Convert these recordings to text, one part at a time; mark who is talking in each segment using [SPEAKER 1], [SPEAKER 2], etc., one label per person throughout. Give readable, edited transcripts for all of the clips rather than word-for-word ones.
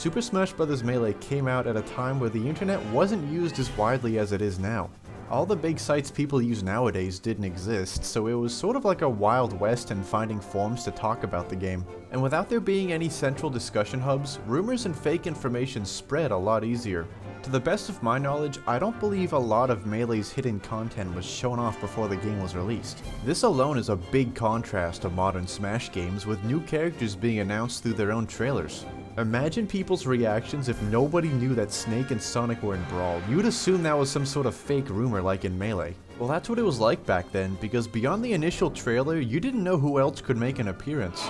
[SPEAKER 1] Super Smash Bros. Melee came out at a time where the internet wasn't used as widely as it is now. All the big sites people use nowadays didn't exist, so it was sort of like a Wild West in finding forums to talk about the game. And without there being any central discussion hubs, rumors and fake information spread a lot easier. To the best of my knowledge, I don't believe a lot of Melee's hidden content was shown off before the game was released. This alone is a big contrast to modern Smash games, with new characters being announced through their own trailers. Imagine people's reactions if nobody knew that Snake and Sonic were in Brawl. You'd assume that was some sort of fake rumor like in Melee. Well, that's what it was like back then, because beyond the initial trailer, you didn't know who else could make an appearance.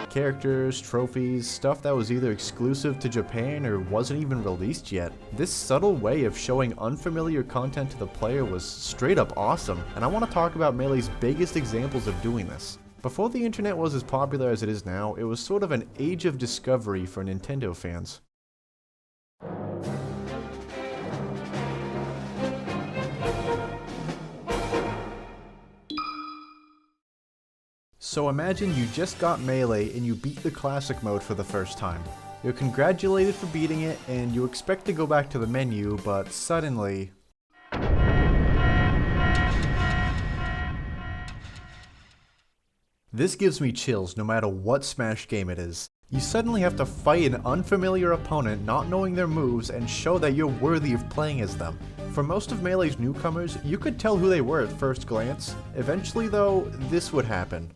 [SPEAKER 1] Characters, trophies, stuff that was either exclusive to Japan or wasn't even released yet. This subtle way of showing unfamiliar content to the player was straight up awesome, and I want to talk about Melee's biggest examples of doing this. Before the internet was as popular as it is now, it was sort of an age of discovery for Nintendo fans. So imagine you just got Melee and you beat the classic mode for the first time. You're congratulated for beating it and you expect to go back to the menu, but suddenly... This gives me chills no matter what Smash game it is. You suddenly have to fight an unfamiliar opponent not knowing their moves and show that you're worthy of playing as them. For most of Melee's newcomers, you could tell who they were at first glance. Eventually though, this would happen.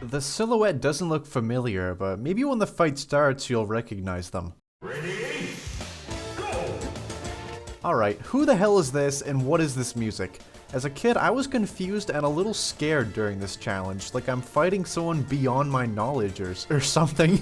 [SPEAKER 1] The silhouette doesn't look familiar, but maybe when the fight starts you'll recognize them. Ready? Go! Alright, who the hell is this and what is this music? As a kid, I was confused and a little scared during this challenge, like I'm fighting someone beyond my knowledge or something,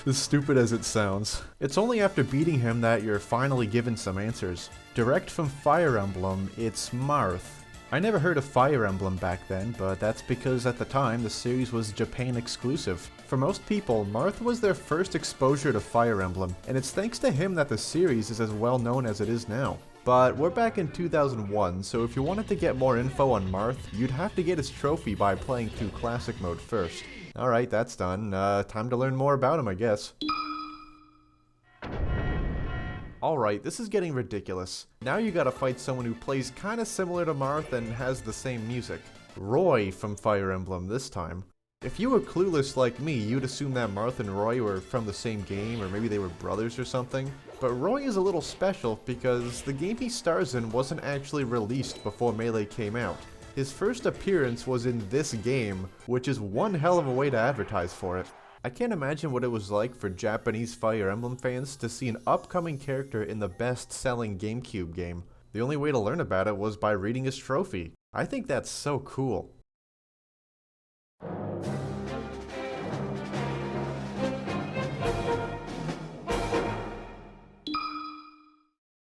[SPEAKER 1] as stupid as it sounds. It's only after beating him that you're finally given some answers. Direct from Fire Emblem, it's Marth. I never heard of Fire Emblem back then, but that's because at the time the series was Japan exclusive. For most people, Marth was their first exposure to Fire Emblem, and it's thanks to him that the series is as well known as it is now. But we're back in 2001, so if you wanted to get more info on Marth, you'd have to get his trophy by playing through Classic Mode first. Alright, that's done. Time to learn more about him, I guess. Alright, this is getting ridiculous. Now you gotta fight someone who plays kinda similar to Marth and has the same music. Roy from Fire Emblem this time. If you were clueless like me, you'd assume that Marth and Roy were from the same game, or maybe they were brothers or something. But Roy is a little special because the game he stars in wasn't actually released before Melee came out. His first appearance was in this game, which is one hell of a way to advertise for it. I can't imagine what it was like for Japanese Fire Emblem fans to see an upcoming character in the best-selling GameCube game. The only way to learn about it was by reading his trophy. I think that's so cool.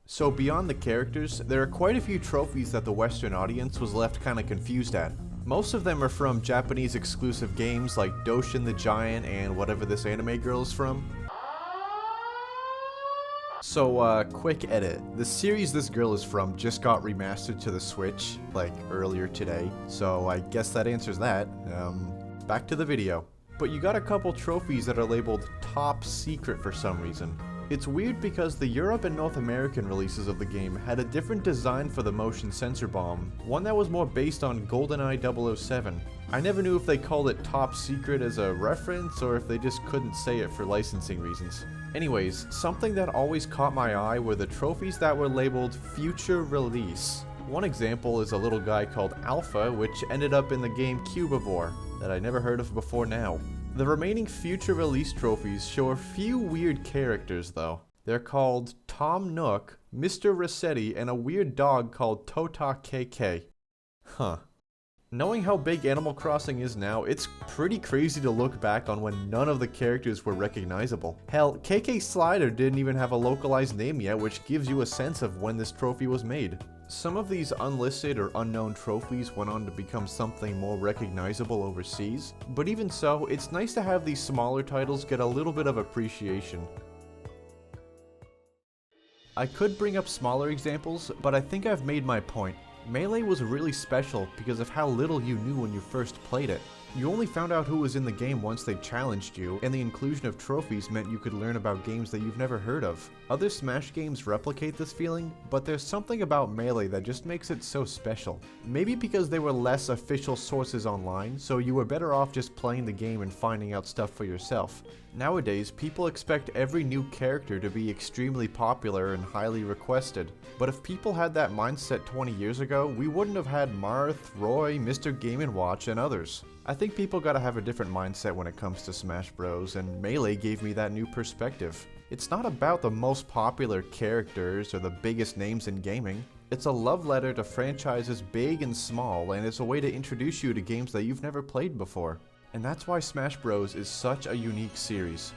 [SPEAKER 1] So beyond the characters, there are quite a few trophies that the Western audience was left kinda confused at. Most of them are from Japanese exclusive games like Doshin the Giant and whatever this anime girl is from. So quick edit. The series this girl is from just got remastered to the Switch, like earlier today, so I guess that answers that. Back to the video. But you got a couple trophies that are labeled top secret for some reason. It's weird because the Europe and North American releases of the game had a different design for the motion sensor bomb, one that was more based on GoldenEye 007. I never knew if they called it top secret as a reference or if they just couldn't say it for licensing reasons. Anyways, something that always caught my eye were the trophies that were labeled future release. One example is a little guy called Alpha, which ended up in the game Cubivore, that I never heard of before now. The remaining future release trophies show a few weird characters though. They're called Tom Nook, Mr. Rossetti, and a weird dog called Tota KK. Huh. Knowing how big Animal Crossing is now, it's pretty crazy to look back on when none of the characters were recognizable. Hell, KK Slider didn't even have a localized name yet, which gives you a sense of when this trophy was made. Some of these unlisted or unknown trophies went on to become something more recognizable overseas, but even so, it's nice to have these smaller titles get a little bit of appreciation. I could bring up smaller examples, but I think I've made my point. Melee was really special because of how little you knew when you first played it. You only found out who was in the game once they challenged you, and the inclusion of trophies meant you could learn about games that you've never heard of. Other Smash games replicate this feeling, but there's something about Melee that just makes it so special. Maybe because they were less official sources online, so you were better off just playing the game and finding out stuff for yourself. Nowadays, people expect every new character to be extremely popular and highly requested. But if people had that mindset 20 years ago, we wouldn't have had Marth, Roy, Mr. Game & Watch, and others. I think people gotta have a different mindset when it comes to Smash Bros, and Melee gave me that new perspective. It's not about the most popular characters or the biggest names in gaming. It's a love letter to franchises big and small, and it's a way to introduce you to games that you've never played before. And that's why Smash Bros is such a unique series.